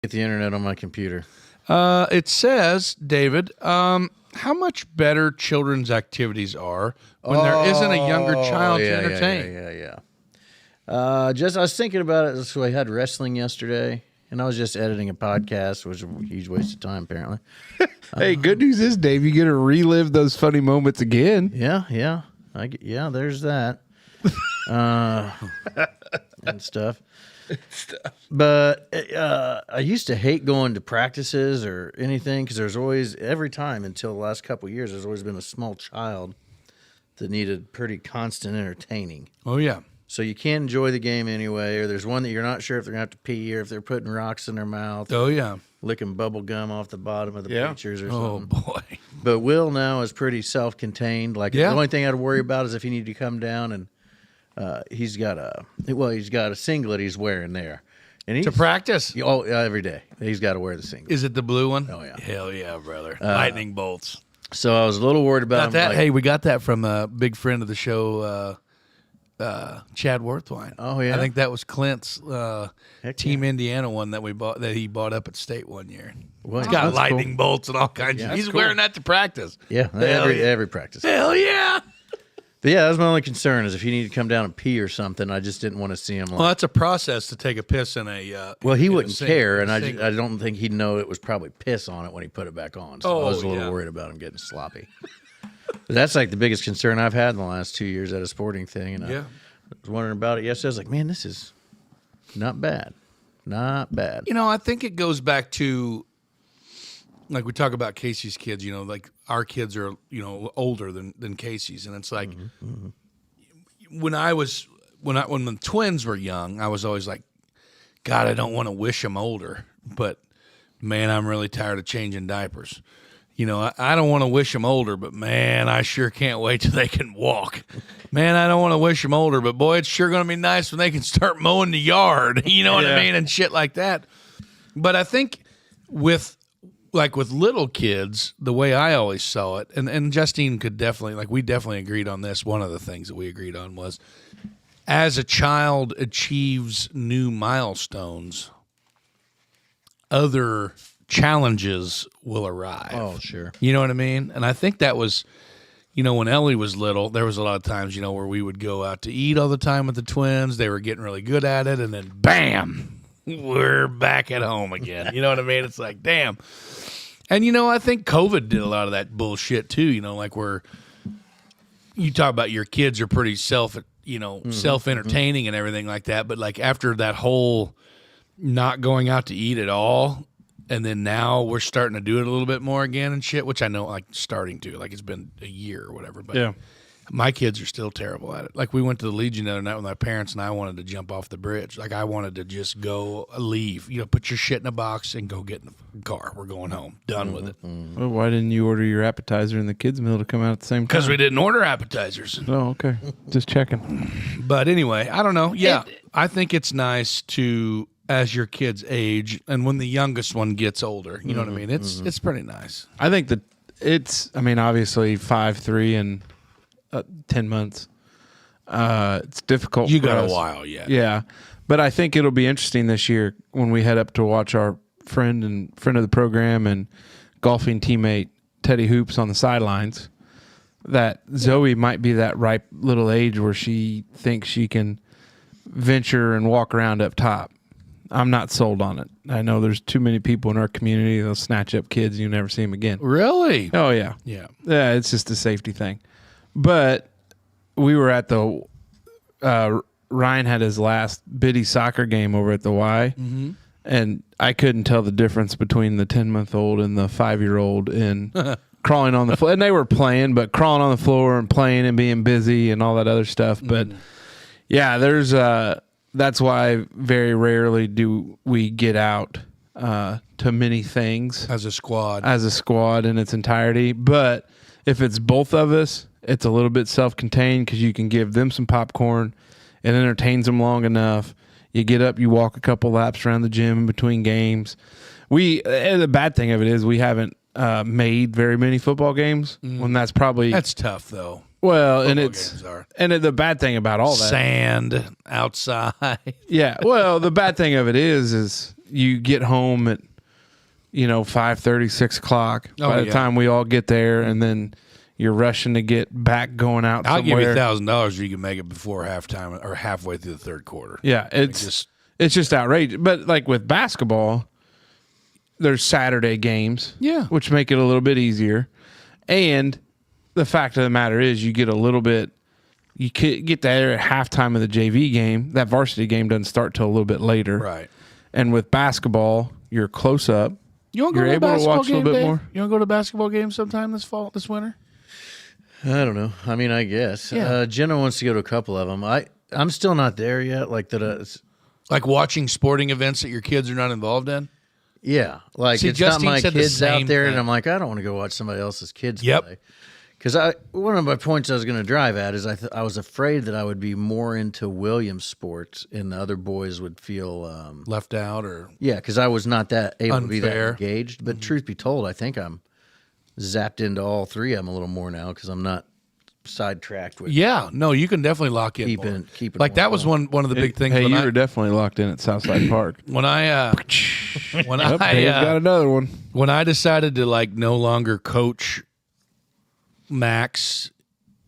Get the internet on my computer. It says, David, how much better children's activities are when there isn't a younger child to entertain. Yeah. I was thinking about it. So I had wrestling yesterday, and I was just editing a podcast, which was a huge waste of time, apparently. Hey, good news is, Dave, you get to relive those funny moments again. Yeah. There's that. And stuff. But I used to hate going to practices or anything because there's always, every time until the last couple of years, there's always been a small child that needed pretty constant entertaining. Oh, yeah. So you can't enjoy the game anyway, or there's one that you're not sure if they're going to have to pee or if they're putting rocks in their mouth. Oh, yeah. Licking bubble gum off the bottom of the bleachers or something. Oh, boy. But Will now is pretty self-contained. Like the only thing I had to worry about is if he needed to come down and he's got a singlet he's wearing there. And To practice? every day. He's got to wear the singlet. Is it the blue one? Oh, yeah. Hell yeah, brother. Lightning bolts. So I was a little worried about Got him. that? Like, Hey, we got that from a big friend of the show, Chad Worthwine. Oh, yeah? I think that was Clint's Heck Team Indiana one that he bought up at State one year. Well, It's got that's lightning bolts and all kinds of. that's He's cool. wearing that to practice. Yeah, Hell yeah. every practice. Hell yeah. But yeah, that was my only concern is if he needed to come down and pee or something, I just didn't want to see him. Well, that's a process to take a piss in a. Well, he in a wouldn't sink- care, and sink. I don't think he'd know it was probably piss on it when he put it back on. So I was a little yeah. worried about him getting sloppy. But that's like the biggest concern I've had in the last 2 years at a sporting thing. And I was wondering about it yesterday. I was like, man, this is not bad. Not bad. You know, I think it goes back to, like we talk about Casey's kids, you know, like our kids are, you know, older than Casey's. And it's like, when the twins were young, I was always like, God, I don't want to wish them older, but man, I'm really tired of changing diapers. You know, I don't want to wish them older, but man, I sure can't wait till they can walk. Man, I don't want to wish them older, but boy, it's sure going to be nice when they can start mowing the yard. You know what I mean? And shit like that. But I think with little kids, the way I always saw it, and Justine could definitely, we definitely agreed on this. One of the things that we agreed on was as a child achieves new milestones, other challenges will arrive. Oh, sure. You know what I mean? And I think that was, you know, when Ellie was little, there was a lot of times, you know, where we would go out to eat all the time with the twins. They were getting really good at it. And then, bam, we're back at home again. You know what I mean? It's like, damn. And, you know, I think COVID did a lot of that bullshit, too. You know, like you talk about your kids are pretty self-entertaining and everything like that. But, like, after that whole not going out to eat at all, and then now we're starting to do it a little bit more again and shit, which I know, like, starting to. Like, it's been a year or whatever. But Yeah. my kids are still terrible at it. Like, we went to the Legion the other night with my parents, and I wanted to jump off the bridge. Like, I wanted to just go leave. You know, put your shit in a box and go get in the car. We're going home. Done with it. Well, why didn't you order your appetizer and the kids' meal to come out at the same time? Because we didn't order appetizers. Oh, okay. Just checking. But anyway, I don't know. Yeah, I think it's nice to, as your kids age, and when the youngest one gets older, you know what I mean? It's pretty nice. I think that obviously 5, 3, and 10 months. It's difficult. You for got us. a while yet. Yeah. But I think it'll be interesting this year when we head up to watch our friend of the program and golfing teammate Teddy Hoops on the sidelines, that Zoe might be that ripe little age where she thinks she can venture and walk around up top. I'm not sold on it. I know there's too many people in our community that'll snatch up kids and you never see them again. Really? Oh, yeah. Yeah. Yeah, it's just a safety thing. But we were at the Ryan had his last biddy soccer game over at the Y, and I couldn't tell the difference between the 10-month-old and the 5-year-old in crawling on the floor. And they were playing, but crawling on the floor and playing and being busy and all that other stuff. But, yeah, there's that's why very rarely do we get out to many things As a squad. in its entirety. But if it's both of us, it's a little bit self-contained because you can give them some popcorn. It entertains them long enough. You get up, you walk a couple laps around the gym in between games. The bad thing of it is we haven't made very many football games. When that's probably tough, though. well, Football and it's games are. and the bad thing about all that. Sand outside. Yeah. Well, the bad thing of it is you get home at 5:30, 6 o'clock. By the time we all get there, and then you're rushing to get back going out I'll somewhere. give you $1,000 if you can make it before halftime or halfway through the third quarter. Yeah, it's just outrageous. But like with basketball, there's Saturday games, which make it a little bit easier. And the fact of the matter is, you get a little bit. You get there at halftime of the JV game. That varsity game doesn't start till a little bit later, right? And with basketball, you're close up. You're able to watch a little bit more. You want to go to a basketball game sometime this winter? I don't know. I mean, I guess. Yeah. Jenna wants to go to a couple of them. I'm still not there yet. Like that. Like watching sporting events that your kids are not involved in. Yeah, like it's Justine not my kids out there, thing. and I'm like, I don't want to go watch somebody else's kids Yep. play. Because one of my points I was going to drive at is I was afraid that I would be more into Williams sports, and the other boys would feel left out, or because I was not that able to be that unfair. engaged. But truth be told, I think I'm zapped into all three of them a little more now because I'm not sidetracked with. Yeah, no, you can definitely lock in. Keep it like that was one of the big things. Hey, you were definitely locked in at Southside Park. When I Dave's got another one. When I decided to like no longer coach Max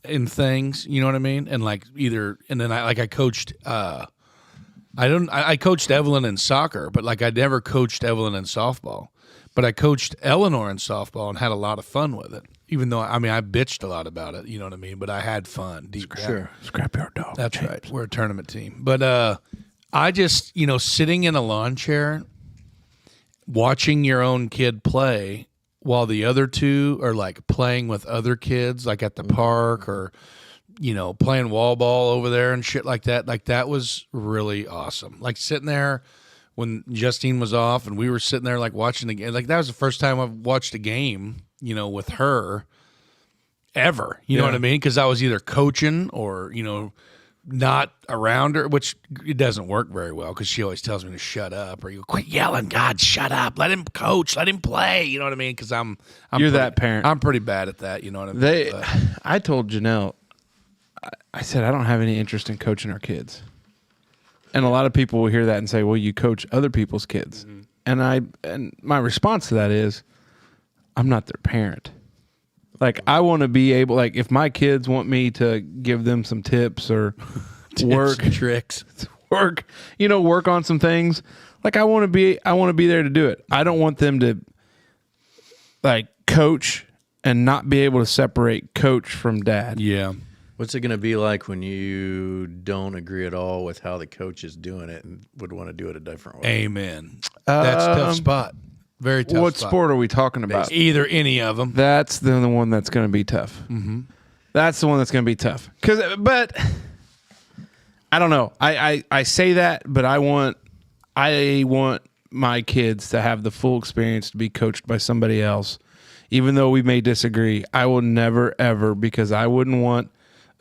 in things, you know what I mean, and like I coached. I coached Evelyn in soccer, but like I never coached Evelyn in softball. But I coached Eleanor in softball and had a lot of fun with it. Even though, I bitched a lot about it, you know what I mean? But I had fun. Deep Sure. Scrapyard dog. That's right. We're a tournament team. But I just, sitting in a lawn chair, watching your own kid play while the other two are like playing with other kids, like at the park or, playing wall ball over there and shit like that. Like that was really awesome. Like sitting there when Justine was off and we were sitting there like watching the game. Like that was the first time I've watched a game, with her ever. You know what I mean? Because I was either coaching or, not around her, which it doesn't work very well because she always tells me to shut up or you quit yelling, God, shut up. Let him coach. Let him play. You know what I mean? Because You're that parent. I'm pretty bad at that. You know what I mean? I told Janelle, I said, I don't have any interest in coaching our kids. And a lot of people will hear that and say, well, you coach other people's kids. Mm-hmm. And my response to that is, I'm not their parent. Like, I want to be able, like, if my kids want me to give them some tips or tricks, work on some things, like, I want to be there to do it. I don't want them to, like, coach and not be able to separate coach from dad. Yeah. What's it going to be like when you don't agree at all with how the coach is doing it and would want to do it a different way? Amen. That's a tough spot. Very tough What spot. sport are we talking about? Either any of them. That's the one that's going to be tough. Mm-hmm. That's the one that's going to be tough. But I don't know. I say that, but I want my kids to have the full experience to be coached by somebody else. Even though we may disagree, I will never, ever, because I wouldn't want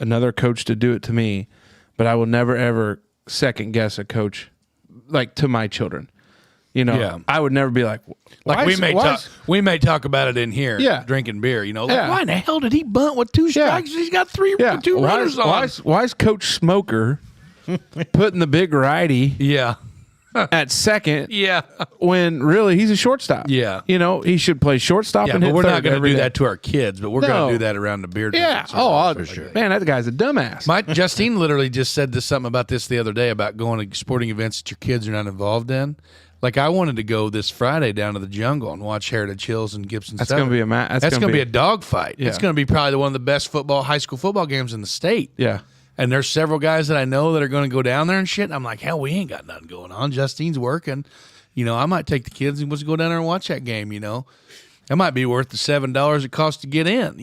another coach to do it to me, but I will never, ever second guess a coach, like, to my children. I would never be like we may talk about it in here, drinking beer. Why in the hell did he bunt with two strikes? He's got two runners on. Why is Coach Smoker putting the big righty? At second, when really he's a shortstop. He should play shortstop and hit but we're third not going to do day. that to our kids, but we're going to do that around the beer. For sure. Man, that guy's a dumbass. Justine literally just said something about this the other day about going to sporting events that your kids are not involved in. Like, I wanted to go this Friday down to the jungle and watch Heritage Hills and Gibson. That's going to be a That's going to be a dogfight. Yeah. It's going to be probably one of the best high school football games in the state. Yeah. And there's several guys that I know that are going to go down there and shit. And I'm like, hell, we ain't got nothing going on. Justine's working. I might take the kids and let's go down there and watch that game, That might be worth the $7 it costs to get in,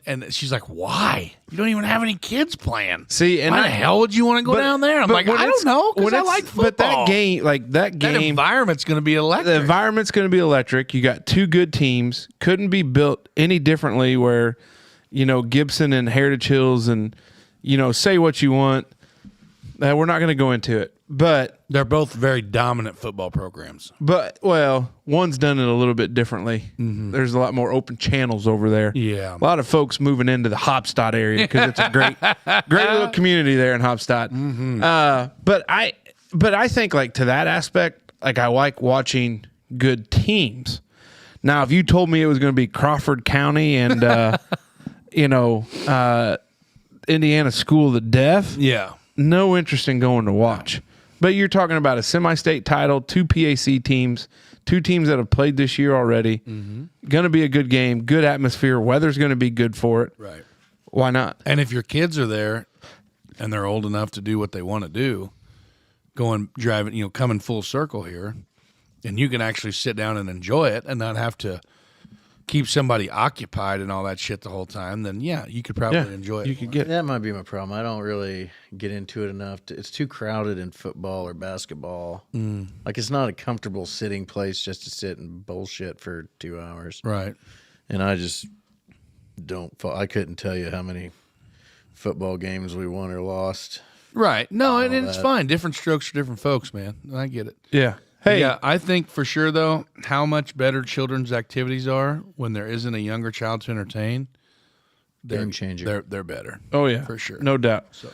and she's like, why? You don't even have any kids playing. See, and why the hell would you want to go down there? I'm like, I don't know, because I like football. But that game, that environment's going to be electric. The environment's going to be electric. You got two good teams. Couldn't be built any differently where, Gibson and Heritage Hills and, say what you want. We're not going to go into it. But they're both very dominant football programs. But, one's done it a little bit differently. Mm-hmm. There's a lot more open channels over there. Yeah. A lot of folks moving into the Hopstadt area because it's a great little community there in Hopstadt. Mm-hmm. But I think, like, to that aspect, like I like watching good teams. Now, if you told me it was going to be Crawford County and Indiana School of the Deaf, Yeah. no interest in going to watch. But you're talking about a semi-state title, 2 PAC teams, 2 teams that have played this year already. Going to be a good game, good atmosphere. Weather's going to be good for it. Right. Why not? And if your kids are there and they're old enough to do what they want to do, driving, coming full circle here, and you can actually sit down and enjoy it and not have to keep somebody occupied and all that shit the whole time, then you could probably enjoy it. You could get That might be my problem. I don't really get into it enough. It's too crowded in football or basketball. Like, it's not a comfortable sitting place just to sit and bullshit for 2 hours. Right. And I just I couldn't tell you how many football games we won or lost. Right. No, and it's fine. Different strokes for different folks, man. I get it. Yeah. Hey, Yeah, I think for sure, though, how much better children's activities are when there isn't a younger child to entertain. Game changer. They're better. Oh yeah, For sure. no doubt. So.